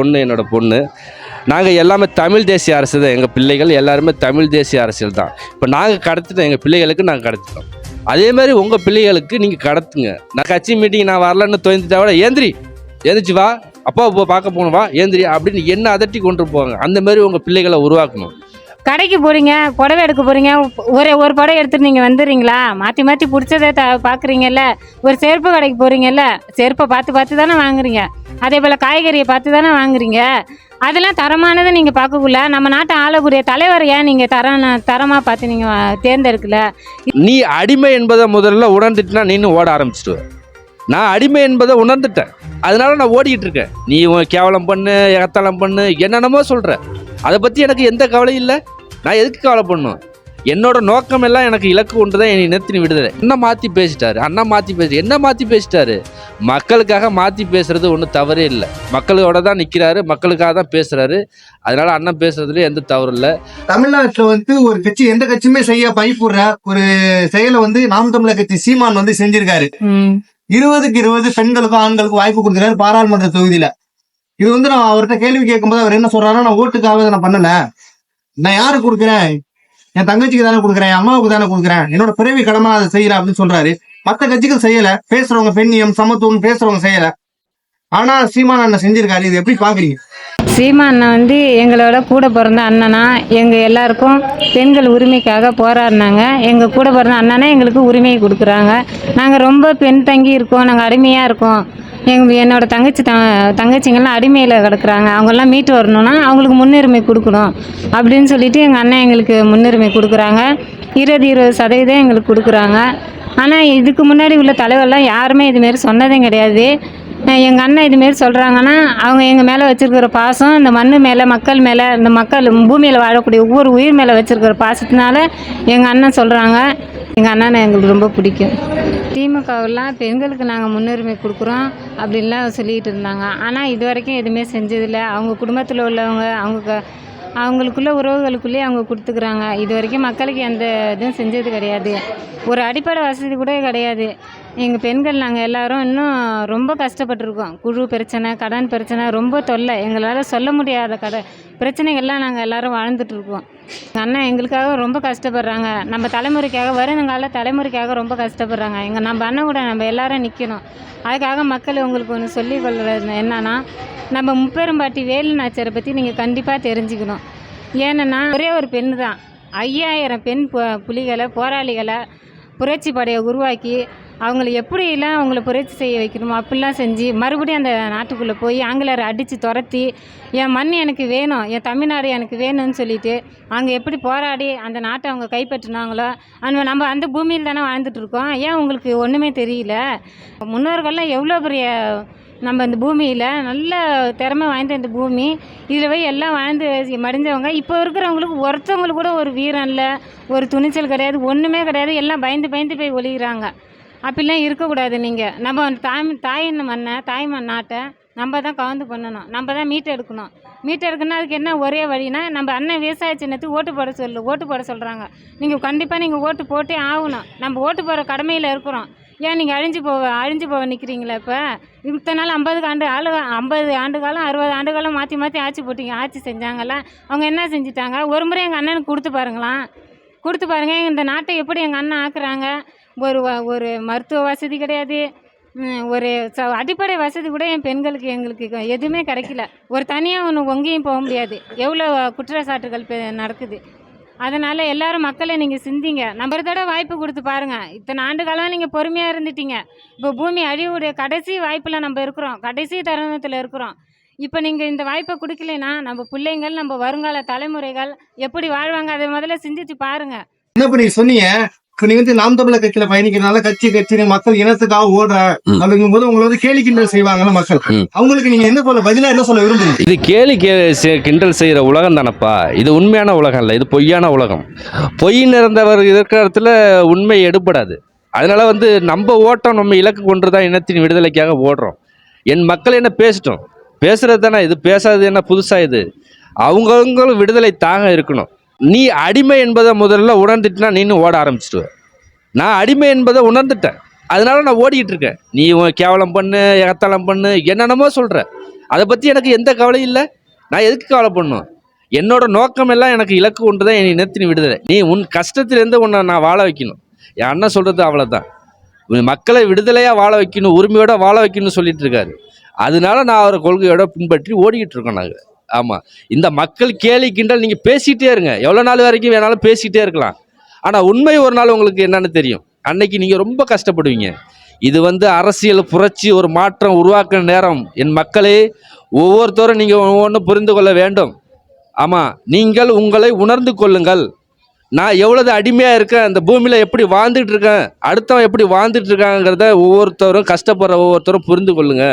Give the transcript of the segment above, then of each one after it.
பொண்ணு என்னோடய பொண்ணு. நாங்கள் எல்லாமே தமிழ் தேசிய அரசு தான். எங்கள் பிள்ளைகள் எல்லாருமே தமிழ் தேசிய அரசியல் தான். இப்போ நாங்கள் கடத்திட்டோம், எங்கள் பிள்ளைகளுக்கு நாங்கள் கடத்திட்டோம். அதே மாதிரி உங்கள் பிள்ளைகளுக்கு நீங்கள் கடத்துங்க. நான் கட்சி மீட்டிங் நான் வரலன்னு தொய்ந்துட்டா கூட ஏந்திரிச்சு வா, அப்பா இப்போ பார்க்க போகணும், வா ஏந்திரி அப்படின்னு என்ன அதட்டி கொண்டு போவாங்க. அந்த மாதிரி உங்கள் பிள்ளைகளை உருவாக்கணும். கடைக்கு போகிறீங்க, புடவை எடுக்க போகிறீங்க, ஒரு புடவை எடுத்துட்டு நீங்கள் வந்துடுறீங்களா? மாற்றி பிடிச்சதை பார்க்குறீங்கல்ல. ஒரு செருப்பு கடைக்கு போகிறீங்கல்ல, செருப்பை பார்த்து தானே வாங்குறீங்க. அதே போல் காய்கறியை பார்த்து தானே வாங்குறீங்க. அதெல்லாம் தரமானதை நீங்கள் பார்க்கக்குள்ள நம்ம நாட்டை ஆளக்கூடிய தலைவர் ஏன் நீங்கள் தரமாக பார்த்து நீங்கள் தேர்ந்தெடுக்கல? நீ அடிமை என்பதை முதல்ல உணர்ந்துட்டுனா நீனும் ஓட ஆரம்பிச்சிடுவேன். நான் அடிமை என்பதை உணர்ந்துட்டேன், அதனால நான் ஓடிக்கிட்டு இருக்கேன். நீ கேவலம் பண்ணு, எகத்தளம் பண்ணு, என்னென்னமோ சொல்கிற. அதை பற்றி எனக்கு எந்த கவலையும் இல்லை. நான் எதுக்கு கவலை பண்ணணும்? என்னோட நோக்கம் எல்லாம் எனக்கு இலக்கு ஒன்று தான், என்னை நிறுத்தி விடுதலை. என்ன மாற்றி பேசிட்டாரு அண்ணா, என்ன மாற்றி பேசிட்டாரு? மக்களுக்காக மாற்றி பேசுறது ஒன்றும் தவறே இல்லை. மக்களோட தான் நிற்கிறாரு, மக்களுக்காக தான் பேசுகிறாரு. அதனால அண்ணன் பேசுறதுல எந்த தவறும் இல்லை. தமிழ்நாட்டில் ஒரு கட்சி எந்த கட்சியுமே செய்ய பயப்படுற ஒரு செயலை நாம் தமிழர் கட்சி சீமான் செஞ்சிருக்காரு. 20க்கு 20 பெண்களுக்கும் ஆண்களுக்கும் வாய்ப்பு கொடுக்குறாரு பாராளுமன்ற தொகுதியில. இது நான் அவர்கிட்ட கேள்வி கேட்கும்போது அவர் என்ன சொல்றாருன்னா, நான் ஓட்டுக்காக நான் பண்ணல, நான் யாருக்கு கொடுக்குறேன், என் தங்கச்சிக்கு தானே கொடுக்குறேன், என் அம்மாவுக்கு தானே கொடுக்குறேன், என்னோட பிறவி கடமை அதை செய்யறேன் அப்படின்னு சொல்றாரு. மற்ற கட்சிகள் செய்யல, பேசுறவங்க பெண்ணியம் சமத்துவம் பேசுறவங்க செய்யல. ஆனா சீமான் அண்ணன் செஞ்சிருக்காரு. இது எப்படி பாக்குறீங்க? சீமான் அண்ணன் எங்களோட கூட பிறந்த அண்ணனா, எங்கள் எல்லாருக்கும் பெண்கள் உரிமைக்காக போராடினாங்க. எங்கள் கூட பிறந்த அண்ணனா எங்களுக்கு உரிமையை கொடுக்குறாங்க. நாங்கள் ரொம்ப பெண் தங்கி இருக்கோம், நாங்கள் அடிமையாக இருக்கோம். என்னோட தங்கச்சிங்கெல்லாம் அடிமையில் கிடக்குறாங்க. அவங்கெல்லாம் மீட்டு வரணும்னா அவங்களுக்கு முன்னுரிமை கொடுக்கணும் அப்படின்னு சொல்லிட்டு எங்கள் அண்ணன் எங்களுக்கு முன்னுரிமை கொடுக்குறாங்க. 20% எங்களுக்கு கொடுக்குறாங்க. ஆனால் இதுக்கு முன்னாடி உள்ள தலைவர்லாம் யாருமே இதுமாரி சொன்னதே கிடையாது. எங்கள் அண்ணன் இதுமாரி சொல்கிறாங்கன்னா அவங்க எங்கள் மேலே வச்சுருக்கிற பாசம், இந்த மண் மேலே, மக்கள் மேலே, இந்த மக்கள் பூமியில் வாழக்கூடிய ஒவ்வொரு உயிர் மேலே வச்சுருக்கிற பாசத்தினால எங்கள் அண்ணன் சொல்கிறாங்க. எங்கள் அண்ணனை எங்களுக்கு ரொம்ப பிடிக்கும். திமுகவெல்லாம் பெண்களுக்கு நாங்கள் முன்னுரிமை கொடுக்குறோம் அப்படின்லாம் சொல்லிகிட்டு இருந்தாங்க. ஆனால் இது வரைக்கும் எதுவுமே செஞ்சதில்லை. அவங்க குடும்பத்தில் உள்ளவங்க அவங்களுக்குள்ள உறவுகளுக்குள்ளேயே அவங்க கொடுத்துக்கிறாங்க. இது வரைக்கும் மக்களுக்கு எந்த இதுவும் செஞ்சது கிடையாது. ஒரு அடிப்படை வசதி கூட கிடையாது. எங்கள் பெண்கள் நாங்கள் எல்லோரும் இன்னும் ரொம்ப கஷ்டப்பட்டுருக்கோம். குழு பிரச்சனை, கடன் பிரச்சனை, ரொம்ப தொல்லை. எங்களால் சொல்ல முடியாத பிரச்சனைகள்லாம் நாங்கள் எல்லோரும் வாழ்ந்துட்டுருக்கோம். எங்கள் அண்ணன் எங்களுக்காக ரொம்ப கஷ்டப்படுறாங்க. நம்ம தலைமுறைக்காக, வருங்கால தலைமுறைக்காக ரொம்ப கஷ்டப்படுறாங்க. நம்ம அண்ணன் கூட நம்ம எல்லோரும் நிற்கணும். அதுக்காக மக்கள் உங்களுக்கு ஒன்று சொல்லிக் கொள்வது என்னன்னா, நம்ம முப்பெரும்பாட்டி வேலு நாச்சியாரை பற்றி நீங்கள் கண்டிப்பாக தெரிஞ்சுக்கணும். ஏன்னா ஒரே ஒரு பெண்ணு தான் 5000 பெண் புலிகளை, போராளிகளை, புரட்சி படையை உருவாக்கி அவங்கள எப்படிலாம் அவங்கள புரட்சி செய்ய வைக்கணுமோ அப்படிலாம் செஞ்சு மறுபடியும் அந்த நாட்டுக்குள்ளே போய் ஆங்கிலேயரை அடித்து துரத்தி என் மண் எனக்கு வேணும், என் தமிழ்நாடு எனக்கு வேணும்னு சொல்லிட்டு அங்கே எப்படி போராடி அந்த நாட்டை அவங்க கைப்பற்றினாங்களோ நம்ம அந்த பூமியில் தானே வாழ்ந்துட்டுருக்கோம். ஏன் உங்களுக்கு ஒன்றுமே தெரியல? முன்னோர்கள்லாம் எவ்வளோ பெரிய நம்ம இந்த பூமியில் நல்ல திறமை வாய்ந்த இந்த பூமி, இதில் போய் எல்லாம் வாழ்ந்து மடிஞ்சவங்க. இப்போ இருக்கிறவங்களுக்கு ஒருத்தவங்களுக்கு கூட ஒரு வீரம் இல்லை, ஒரு துணிச்சல் கிடையாது, ஒன்றுமே கிடையாது. எல்லாம் பயந்து போய் ஒழிகிறாங்க. அப்படிலாம் இருக்கக்கூடாது. நீங்கள் நம்ம தாயின் மண்ணை, நாட்டை நம்ம தான் கவர்ந்து பண்ணணும், நம்ம தான் மீட்டெடுக்கணும். அதுக்கு என்ன ஒரே வழினா, நம்ம அண்ணன் விவசாய சின்னத்துக்கு ஓட்டு போட சொல்கிறாங்க. நீங்கள் கண்டிப்பாக நீங்கள் ஓட்டு போட்டே ஆகணும். நம்ம ஓட்டு போகிற கடமையில் இருக்கிறோம். ஏன் நீங்கள் அழிஞ்சு போக நிற்கிறீங்களா? இப்போ இத்தனை நாள் 50 ஆண்டு காலம் 60 ஆண்டு காலம் மாற்றி ஆட்சி செஞ்சாங்கல்ல. அவங்க என்ன செஞ்சிட்டாங்க? ஒரு முறை எங்கள் அண்ணனுக்கு கொடுத்து பாருங்கள். இந்த நாட்டை எப்படி எங்கள் அண்ணன் ஆக்குறாங்க. ஒரு மருத்துவ வசதி கிடையாது, ஒரு அடிப்படை வசதி கூட என் பெண்களுக்கு எங்களுக்கு எதுவுமே கிடைக்கல. ஒரு தனியாக ஒன்று எங்கேயும் போக முடியாது. எவ்வளோ குற்றச்சாட்டுகள் நடக்குது. அதனால் எல்லோரும் மக்களை நீங்கள் சிந்திங்க. நம்ம ஒரு தடவை வாய்ப்பு கொடுத்து பாருங்கள். இத்தனை ஆண்டு காலம் நீங்கள் பொறுமையாக இருந்துட்டீங்க. இப்போ பூமி அழிவுடைய கடைசி வாய்ப்பில் நம்ம இருக்கிறோம், கடைசி தருணத்தில் இருக்கிறோம். இப்போ நீங்கள் இந்த வாய்ப்பை கொடுக்கலைன்னா நம்ம பிள்ளைங்கள், நம்ம வருங்கால தலைமுறைகள் எப்படி வாழ்வாங்க? அதை முதல்ல சிந்திச்சு பாருங்கள். என்ன பண்ணி சொன்னீங்க? நாம் தமிழர் கட்சியில பயணிக்கிறதுனால கட்சி மக்கள் இனத்துக்காக ஓடுற அப்படிங்கும் போது உங்களை கேலி கிண்டல் செய்வாங்கல்ல மக்கள், அவங்களுக்கு நீங்க என்ன சொல்ல விரும்புறீங்க? இது கேலி கிண்டல் செய்யற உலகம் தானப்பா. இது உண்மையான உலகம் இல்லை, இது பொய்யான உலகம். பொய் நிறந்தவர் இருக்கிற இடத்துல உண்மை எடுபடாது. அதனால நம்ம ஓட்டம், நம்ம இலக்கு கொண்டுதான் இனத்தின் விடுதலைக்காக ஓடுறோம். என் மக்கள் என்ன பேசுறது தானே இது, பேசாதது என்ன புதுசா? இது அவங்களும் விடுதலை தாக இருக்கணும். நீ அடிமை என்பதை முதல்ல உணர்ந்துட்டுனா நீனும் ஓட ஆரம்பிச்சிடுவேன். நான் அடிமை என்பதை உணர்ந்துட்டேன், அதனால நான் ஓடிக்கிட்டு இருக்கேன். நீ கேவலம் பண்ணு, எகத்தளம் பண்ணு, என்னென்னமோ சொல்கிற. அதை பற்றி எனக்கு எந்த கவலையும் இல்லை. நான் எதுக்கு கவலை பண்ணணும்? என்னோட நோக்கம் எல்லாம் எனக்கு இலக்கு ஒன்று தான், என் இனத்தின் விடுதலை. நீ உன் கஷ்டத்திலேருந்து உன்னை நான் வாழ வைக்கணும். என் அண்ணன் சொல்கிறது அவ்வளோதான். மக்களை விடுதலையாக வாழ வைக்கணும், உரிமையோட வாழ வைக்கணும்னு சொல்லிட்டு இருக்காரு. அதனால நான் அவரை கொள்கையோட பின்பற்றி ஓடிக்கிட்டு இருக்கோம் நாங்கள். ஆமாம், இந்த மக்கள் கேலி கிண்டல் நீங்கள் பேசிகிட்டே இருங்க, எவ்வளோ நாள் வரைக்கும் வேணாலும் பேசிகிட்டே இருக்கலாம். ஆனால் உண்மை ஒரு நாள் உங்களுக்கு என்னன்னு தெரியும். அன்னைக்கு நீங்கள் ரொம்ப கஷ்டப்படுவீங்க. இது அரசியல் புரட்சி, ஒரு மாற்றம் உருவாக்குற நேரம். என் மக்களே, ஒவ்வொருத்தரும் நீங்கள் ஒவ்வொன்றும் புரிந்து கொள்ள வேண்டும். ஆமாம், நீங்கள் உங்களை உணர்ந்து கொள்ளுங்கள். நான் எவ்வளவு அடிமையாக இருக்கேன், அந்த பூமியில் எப்படி வாழ்ந்துட்டு இருக்கேன், அடுத்தவன் எப்படி வாழ்ந்துட்டு இருக்காங்கிறத ஒவ்வொருத்தரும், கஷ்டப்படுற ஒவ்வொருத்தரும் புரிந்து கொள்ளுங்க.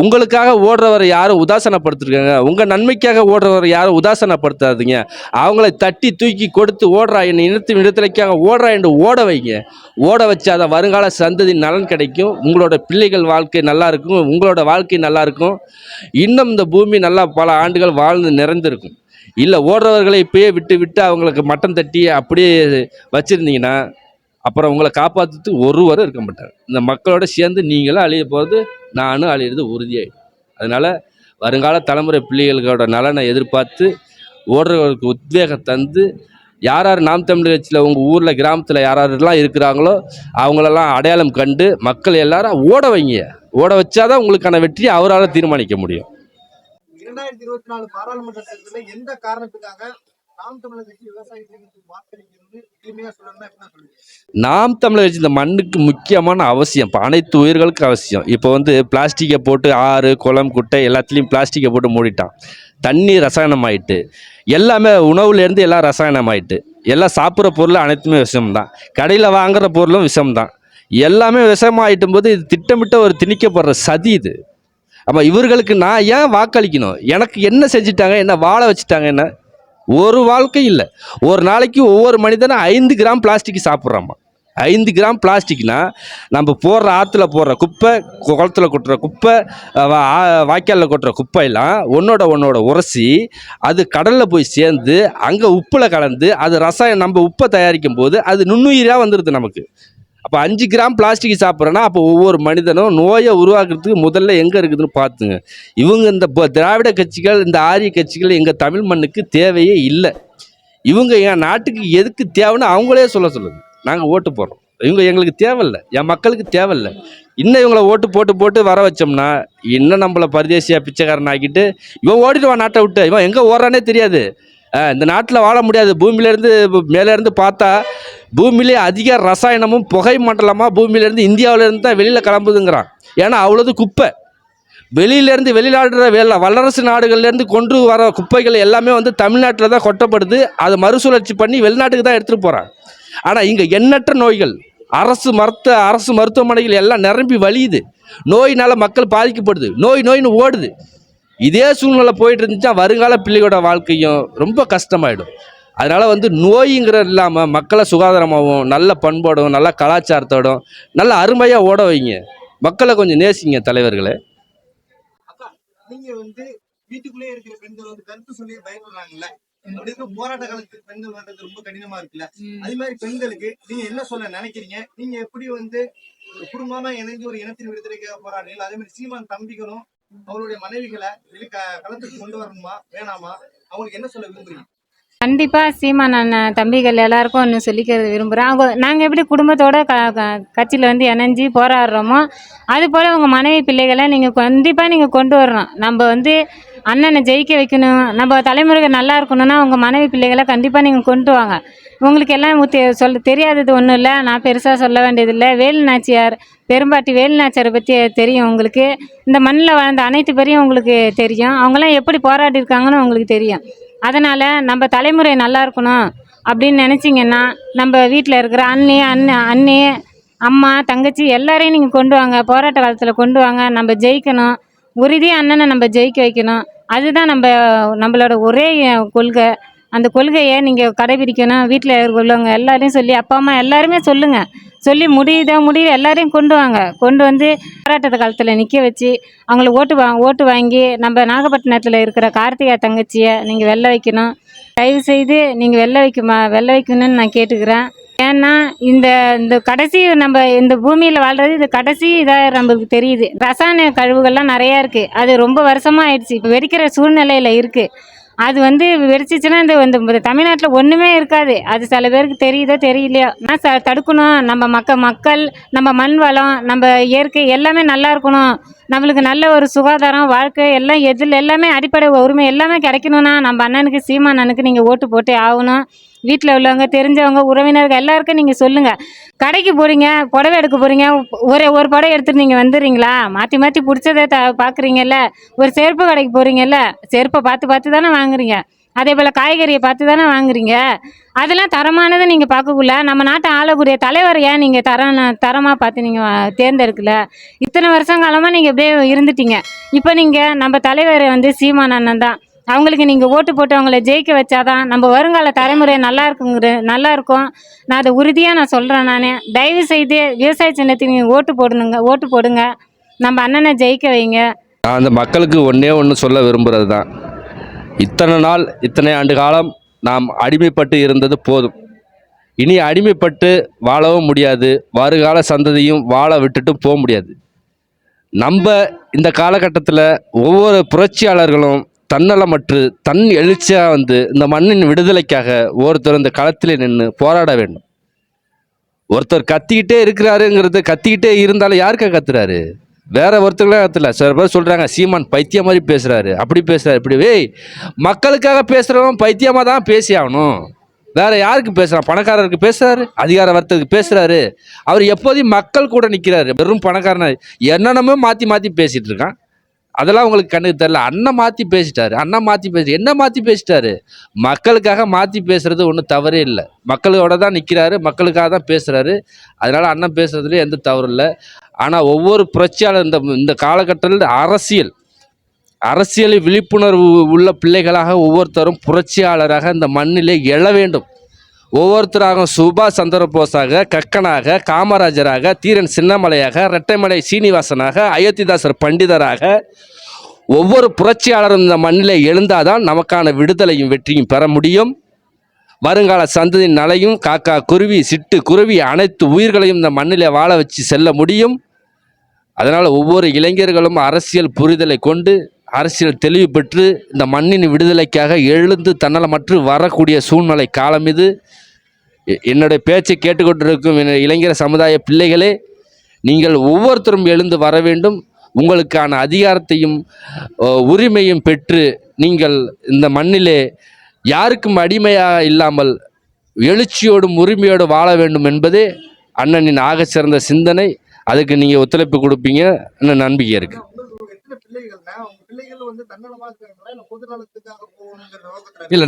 உங்களுக்காக ஓடுறவரை யாரும் உதாசனப்படுத்திருக்காங்க, உங்கள் நன்மைக்காக ஓடுறவரை யாரும் உதாசனப்படுத்தாதீங்க. அவங்கள தட்டி தூக்கி கொடுத்து ஓடுறா, என் இனத்தின் விடுதலைக்காக ஓடுறா என்று ஓட வைங்க. ஓட வச்சா அதை வருங்கால சந்ததி நலன் கிடைக்கும். உங்களோட பிள்ளைகள் வாழ்க்கை நல்லா இருக்கும், உங்களோட வாழ்க்கை நல்லா இருக்கும். இன்னும் இந்த பூமி நல்லா பல ஆண்டுகள் வாழ்ந்து நிறைந்திருக்கும். இல்லை, ஓடுறவர்களை இப்பயே விட்டு விட்டு அவங்களுக்கு மட்டம் தட்டி அப்படியே வச்சுருந்தீங்கன்னா அப்புறம் உங்களை காப்பாற்றுறதுக்கு ஒருவரும் இருக்க மாட்டாங்க. இந்த மக்களோட சேர்ந்து நீங்களும் அழிய போகிறது, நானும் அழியிறது உறுதியாகிடும். அதனால் வருங்கால தலைமுறை பிள்ளைகளோட நலனை எதிர்பார்த்து ஓடுறவர்களுக்கு உத்வேகம் தந்து, யார் யார் நாம் தமிழர் கட்சியில் உங்கள் ஊரில் கிராமத்தில் யார் யாரெல்லாம் இருக்கிறாங்களோ அவங்களெல்லாம் அடையாளம் கண்டு மக்கள் எல்லாரும் ஓட வைங்க. ஓட வச்சாதான் உங்களுக்கான வெற்றியை அவரால் தீர்மானிக்க முடியும். 2024 பாராளுமன்ற தேர்தலில் எந்த காரணத்துக்காக நாம் தமிழர் கட்சி விவசாயிகளுக்கு வாக்களிக்கிறது எளிமையா சொல்லணும்னா என்ன சொல்லுங்க? நாம் தமிழர் கட்சி இந்த மண்ணுக்கு முக்கியமான அவசியம். இப்போ அனைத்து உயிர்களுக்கும் அவசியம். இப்போ பிளாஸ்டிக்கை போட்டு ஆறு குளம் குட்டை எல்லாத்துலேயும் பிளாஸ்டிக்கை போட்டு மூடிட்டான். தண்ணி ரசாயனம் ஆயிட்டு, எல்லாமே உணவுலேருந்து எல்லாம் ரசாயனம் ஆயிட்டு, எல்லாம் சாப்பிட்ற பொருள் அனைத்துமே விஷம்தான், கடையில் வாங்குற பொருளும் விஷம்தான், எல்லாமே விஷமாயிட்டும் போது இது திட்டமிட்ட ஒரு திணிக்கப்படுற சதி இது. ஆமாம், இவர்களுக்கு நான் ஏன் வாக்களிக்கணும்? எனக்கு என்ன செஞ்சுட்டாங்க, என்ன வாழ வச்சுட்டாங்க? என்ன ஒரு வாழ்க்கை இல்லை. ஒரு நாளைக்கு ஒவ்வொரு மனிதனும் 5 கிராம் பிளாஸ்டிக் சாப்பிட்றாமா. 5 கிராம் பிளாஸ்டிக்னா நம்ம போடுற ஆற்றுல போடுற குப்பை, குளத்தில் கொட்டுற குப்பை, வாய்க்காலில் கொட்டுற குப்பையெல்லாம் ஒன்றோட உரசி அது கடலில் போய் சேர்ந்து அங்கே உப்பில் கலந்து அது ரசாயனம், நம்ம உப்பை தயாரிக்கும் போது அது நுண்ணுயிராக வந்துடுது நமக்கு. அப்போ 5 கிராம் பிளாஸ்டிக் சாப்பிட்றேன்னா அப்போ ஒவ்வொரு மனிதனும் நோயை உருவாக்குறதுக்கு முதல்ல எங்கே இருக்குதுன்னு பார்த்துங்க. இவங்க இந்த திராவிட கட்சிகள், இந்த ஆரிய கட்சிகள் எங்கள் தமிழ் மண்ணுக்கு தேவையே இல்லை. இவங்க என் நாட்டுக்கு எதுக்கு தேவைன்னு அவங்களே சொல்லுங்க. நாங்கள் ஓட்டு போடுறோம், இவங்க எங்களுக்கு தேவையில்லை, என் மக்களுக்கு தேவையில்லை. இன்னும் இவங்களை ஓட்டு போட்டு வர வச்சோம்னா இன்னும் நம்மளை பரதேசியாக பிச்சைக்காரன் ஆக்கிட்டு இவன் ஓடிடுவான் நாட்டை விட்டு. இவன் எங்கே ஓடுறானே தெரியாது. இந்த நாட்டில் வாழ முடியாது. பூமியிலேருந்து மேலேருந்து பார்த்தா பூமியிலே அதிக ரசாயனமும் புகை மண்டலமாக பூமியிலேருந்து இந்தியாவிலேருந்து தான் வெளியில் கிளம்புதுங்கிறான். ஏன்னா அவ்வளோது குப்பை. வெளியிலேருந்து வெளிநாடுற வல்லரசு நாடுகள்லேருந்து கொண்டு வர குப்பைகள் எல்லாமே தமிழ்நாட்டில் தான் கொட்டப்படுது. அதை மறுசுழற்சி பண்ணி வெளிநாட்டுக்கு தான் எடுத்துகிட்டு போகிறான். ஆனால் இங்கே எண்ணற்ற நோய்கள், அரசு மருத்துவமனைகள் எல்லாம் நிரம்பி வழியுது. நோயினால் மக்கள் பாதிக்கப்படுது, நோயின்னு ஓடுது. இதே சூழ்நிலை போயிட்டு இருந்துச்சா வருங்கால பிள்ளையோட வாழ்க்கையும் ரொம்ப கஷ்டமாயிடும். அதனால் நோய்ங்கிற இல்லாமல் மக்களை சுகாதாரமாகவும் நல்ல பண்போடும் நல்ல கலாச்சாரத்தோடும் நல்ல அருமையாக ஓட வைங்க. மக்களை கொஞ்சம் நேசிங்க தலைவர்களே. அக்கா, நீங்க வீட்டுக்குள்ளே இருக்கிற பெண்கள் கருத்து சொல்லி பயப்படுறாங்கல்ல, போராட்ட காலத்துக்கு பெண்கள் வர்றது ரொம்ப கடினமா இருக்குல்ல, அது மாதிரி பெண்களுக்கு நீங்க என்ன சொல்ல நினைக்கிறீங்க? நீங்க எப்படி ஒரு குடும்பமா இணைந்து ஒரு இனத்தின் விடுதலைக்காக போராடுறீங்க? அதே மாதிரி சீமான் தம்பிகளும் அவருடைய மனைவிகளை களத்துக்கு கொண்டு வரணுமா வேணாமா? அவங்களுக்கு என்ன சொல்ல விரும்புறீங்க? கண்டிப்பாக சீமான் அண்ணன் தம்பிகள் எல்லாருக்கும் ஒன்று சொல்லிக்கிறது விரும்புகிறேன். நாங்கள் எப்படி குடும்பத்தோட கட்சியில் இணைஞ்சி போராடுறோமோ அதுபோல் உங்கள் மனைவி பிள்ளைகளை நீங்கள் கண்டிப்பாக கொண்டு வரணும். நம்ம அண்ணனை ஜெயிக்க வைக்கணும், நம்ம தலைமுறைகள் நல்லா இருக்கணும்னா உங்கள் மனைவி பிள்ளைகளை கண்டிப்பாக நீங்கள் கொண்டு வாங்க. உங்களுக்கு எல்லாம் தெரியாதது ஒன்றும் இல்லை, நான் பெருசாக சொல்ல வேண்டியதில்லை. வேலுநாச்சியார், பெரும்பாட்டி வேலுநாச்சியாரை பற்றி தெரியும் உங்களுக்கு. இந்த மண்ணில் வாழ்ந்த அனைத்து பேரையும் உங்களுக்கு தெரியும். அவங்களாம் எப்படி போராடிருக்காங்கன்னு உங்களுக்கு தெரியும். அதனால் நம்ம தலைமுறை நல்லா இருக்கணும் அப்படின்னு நினச்சிங்கன்னா நம்ம வீட்டில் இருக்கிற அண்ணி அம்மா தங்கச்சி எல்லாரையும் நீங்கள் கொண்டு வாங்க, போராட்ட காலத்தில் கொண்டு வாங்க. நம்ம ஜெயிக்கணும், உறுதியாக அண்ணனை நம்ம ஜெயிக்க வைக்கணும். அதுதான் நம்மளோட ஒரே கொள்கை. அந்த கொள்கையை நீங்கள் கடைபிடிக்கணும். வீட்டில் உள்ளவங்க எல்லாரையும் சொல்லி, அப்பா அம்மா எல்லாருமே சொல்லுங்கள், சொல்லி முடியுது எல்லாரையும் கொண்டு வாங்க. கொண்டு போராட்ட காலத்தில் நிற்க வச்சு அவங்கள ஓட்டு வாங்கி நம்ம நாகப்பட்டினத்தில் இருக்கிற கார்த்திகா தங்கச்சியை நீங்கள் வெல்ல வைக்கணும். தயவு செய்து நீங்கள் வெல்ல வைக்கணும்னு நான் கேட்டுக்கிறேன். ஏன்னா இந்த இந்த கடைசி நம்ம இந்த பூமியில் வாழ்றது இது கடைசி இதாக நம்மளுக்கு தெரியுது. ரசாயன கழிவுகள்லாம் நிறையா இருக்குது. அது ரொம்ப வருஷமாக ஆயிடுச்சு. இப்போ வெடிக்கிற சூழ்நிலையில் இருக்குது. அது வெடிச்சிச்சுன்னா இந்த தமிழ்நாட்டில் ஒன்றுமே இருக்காது. அது சில பேருக்கு தெரியுதோ தெரியலையோ. ஆனால் தடுக்கணும். நம்ம மக்கள் நம்ம மண் வளம் நம்ம இயற்கை எல்லாமே நல்லா இருக்கணும். நம்மளுக்கு நல்ல ஒரு சுகாதாரம் வாழ்க்கை எல்லாம் எல்லாமே அடிப்படை உரிமை எல்லாமே கிடைக்கணும்னா நம்ம அண்ணனுக்கு சீமான் அண்ணனுக்கு நீங்கள் ஓட்டு போட்டே ஆகணும். வீட்டில் உள்ளவங்க தெரிஞ்சவங்க உறவினர்கள் எல்லாருக்கும் நீங்கள் சொல்லுங்கள். கடைக்கு போகிறீங்க புடவை எடுக்க போகிறீங்க, ஒரு புடவை எடுத்துட்டு நீங்கள் வந்துடுறீங்களா? மாற்றி மாற்றி பிடிச்சதை பார்க்குறீங்கல்ல. ஒரு செருப்பு கடைக்கு போகிறீங்கல்ல, செருப்பை பார்த்து தானே வாங்குறீங்க. அதே போல் காய்கறியை பார்த்து தானே வாங்குறீங்க. அதெல்லாம் தரமானதை நீங்கள் பார்க்கக்குள்ள நம்ம நாட்டை ஆளக்கூடிய தலைவர் ஏன் நீங்கள் தரமாக பார்த்து நீங்கள் தேர்ந்தெடுக்கல? இத்தனை வருஷங்காலமாக நீங்கள் இப்படியே இருந்துட்டீங்க. இப்போ நீங்கள் நம்ம தலைவர் சீமான் அண்ணன் தான். அவங்களுக்கு நீங்கள் ஓட்டு போட்டு அவங்கள ஜெயிக்க வச்சாதான் நம்ம வருங்கால தலைமுறை நல்லா இருக்கும். நான் அதை உறுதியாக சொல்கிறேன். தயவு செய்து விவசாய சின்னத்துக்கு நீங்கள் ஓட்டு போடுங்க. நம்ம அண்ணனை ஜெயிக்க வைங்க. நான் அந்த மக்களுக்கு ஒன்று சொல்ல விரும்புகிறது தான், இத்தனை நாள் இத்தனை ஆண்டு காலம் நாம் அடிமைப்பட்டு இருந்தது போதும். இனி அடிமைப்பட்டு வாழவும் முடியாது. வருகால சந்ததியும் வாழ விட்டுட்டு போக முடியாது. நம்ம இந்த காலகட்டத்தில் ஒவ்வொரு புரட்சியாளர்களும் தன்னலமற்று தன் எழுச்சியாக இந்த மண்ணின் விடுதலைக்காக ஒருத்தர் இந்த களத்தில் நின்று போராட வேண்டும். ஒருத்தர் கத்திக்கிட்டே இருக்கிறாருங்கிறது, கத்திக்கிட்டே இருந்தாலும் யாருக்கா கத்துறாரு? வேற ஒருத்தர்களே கத்தல. சில பேர் சொல்கிறாங்க சீமான் பைத்தியம் மாதிரி பேசுகிறாரு, அப்படி பேசுகிறாரு, இப்படி. மக்களுக்காக பேசுகிறவன் பைத்தியமாக தான் பேசி ஆகணும். வேற யாருக்கு பேசுகிறான்? பணக்காரருக்கு பேசுகிறாரு, அதிகார வர்த்தகத்துக்கு பேசுகிறாரு. அவர் எப்போதையும் மக்கள் கூட நிற்கிறாரு. வெறும் பணக்காரனை என்னென்னமோ மாற்றி மாற்றி பேசிகிட்டு இருக்கான். அதெல்லாம் உங்களுக்கு கண்ணுக்கு தெரியல. அண்ணன் மாற்றி பேசிட்டாரு, என்ன மாற்றி பேசிட்டாரு? மக்களுக்காக மாற்றி பேசுறது ஒன்றும் தவறே இல்லை. மக்களோட தான் நிற்கிறாரு, மக்களுக்காக தான் பேசுகிறாரு. அதனால் அண்ணன் பேசுறதுலேயே எந்த தவறும் இல்லை. ஆனால் ஒவ்வொரு புரட்சியாளர் இந்த காலகட்டத்தில் அரசியல் விழிப்புணர்வு உள்ள பிள்ளைகளாக ஒவ்வொருத்தரும் புரட்சியாளராக இந்த மண்ணிலே எழ வேண்டும். ஒவ்வொருத்தராக சுபாஷ் சந்திர போஸாக, கக்கனாக, காமராஜராக, தீரன் சின்னமலையாக, இரட்டைமலை சீனிவாசனாக, அயோத்திதாசர் பண்டிதராக ஒவ்வொரு புரட்சியாளரும் இந்த மண்ணிலே எழுந்தாதான் நமக்கான விடுதலையும் வெற்றியும் பெற முடியும். வருங்கால சந்ததியின் நலையும் காக்கா குருவி சிட்டு குருவி அனைத்து உயிர்களையும் இந்த மண்ணிலே வாழ வச்சு செல்ல முடியும். அதனால் ஒவ்வொரு இளைஞர்களும் அரசியல் புரிதலை கொண்டு அரசியல் தெளிவு பெற்று இந்த மண்ணின் விடுதலைக்காக எழுந்து தன்னலமற்று வரக்கூடிய சூழ்நிலை காலம் இது. என்னுடைய பேச்சை கேட்டுக்கொண்டிருக்கும் இளைஞர் சமுதாய பிள்ளைகளே, நீங்கள் ஒவ்வொருத்தரும் எழுந்து வர வேண்டும். உங்களுக்கான அதிகாரத்தையும் உரிமையும் பெற்று நீங்கள் இந்த மண்ணிலே யாருக்கும் அடிமையாக இல்லாமல் எழுச்சியோடும் உரிமையோடு வாழ வேண்டும் என்பதே அண்ணனின் ஆக சிறந்த சிந்தனை. அதுக்கு நீங்கள் ஒத்துழைப்பு கொடுப்பீங்க நம்பிக்கை இருக்கு. இல்லை,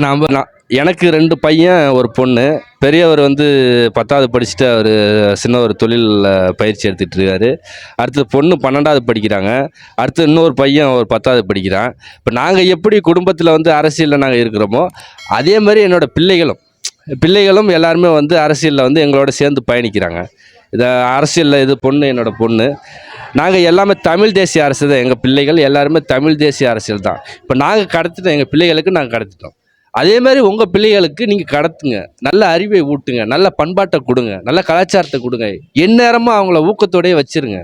எனக்கு 2 பையன் ஒரு பொண்ணு. பெரியவர் 10வது படிச்சுட்டு அவர் சின்ன ஒரு தொழில் பயிற்சி எடுத்துகிட்டு இருக்காரு. அடுத்தது பொண்ணு 12வது படிக்கிறாங்க. அடுத்து இன்னொரு பையன் ஒரு 10வது படிக்கிறான். இப்போ நாங்கள் எப்படி குடும்பத்தில் அரசியலில் நாங்கள் இருக்கிறோமோ அதே மாதிரி என்னோடய பிள்ளைகளும் எல்லாருமே அரசியலில் எங்களோட சேர்ந்து பயணிக்கிறாங்க. இதை அரசியலில் இது என்னோடய பொண்ணு. நாங்கள் எல்லாமே தமிழ் தேசிய அரசு தான். எங்கள் பிள்ளைகள் எல்லாருமே தமிழ் தேசிய அரசியல் தான். இப்போ நாங்கள் கடத்திட்டோம், எங்கள் பிள்ளைகளுக்கு நாங்கள் கடத்திட்டோம். அதே மாதிரி உங்கள் பிள்ளைகளுக்கு நீங்கள் கடத்துங்க. நல்ல அறிவை ஊட்டுங்க, நல்ல பண்பாட்டை கொடுங்க, நல்ல கலாச்சாரத்தை கொடுங்க. எந்நேரமும் அவங்கள ஊக்கத்தோடையே வச்சுருங்க.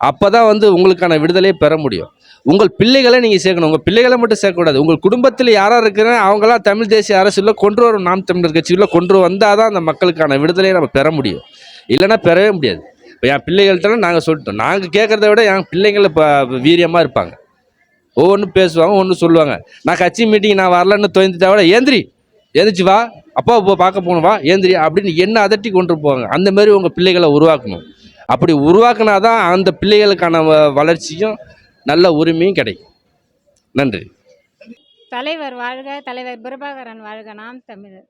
அப்போ தான் உங்களுக்கான விடுதலையை பெற முடியும். உங்கள் பிள்ளைகளை நீங்கள் சேர்க்கணும். உங்கள் பிள்ளைகளை மட்டும் சேர்க்கக்கூடாது. உங்கள் குடும்பத்தில் யாராக இருக்கிறேன் அவங்களாம் தமிழ் தேசிய அரசியலில் கொண்டு வரும். நாம் தமிழர் கட்சியில் கொண்டு வந்தால் தான் அந்த மக்களுக்கான விடுதலையை நம்ம பெற முடியும். இல்லைன்னா பெறவே முடியாது. இப்போ என் பிள்ளைகள்கிட்ட நாங்கள் சொல்லிட்டோம். நாங்கள் கேட்குறத விட என் பிள்ளைங்களை இப்போ வீரியமாக இருப்பாங்க. ஒவ்வொன்றும் பேசுவாங்க, ஒன்று சொல்லுவாங்க. நான் கட்சி மீட்டிங் நான் வரலன்னு தொய்ந்துட்டா விட ஏந்திரிச்சு வா, அப்பா இப்போ பார்க்க போகணும், வா ஏந்திரி அப்படின்னு என்ன அதட்டி கொண்டு போவாங்க. அந்த மாதிரி உங்கள் பிள்ளைகளை உருவாக்கணும். அப்படி உருவாக்குனா தான் அந்த பிள்ளைகளுக்கான வளர்ச்சியும் நல்ல உரிமையும் கிடைக்கும். நன்றி. தலைவர் வாழ்க, தலைவர் பிரபாகரன் வாழ்க, நாம் தமிழர்.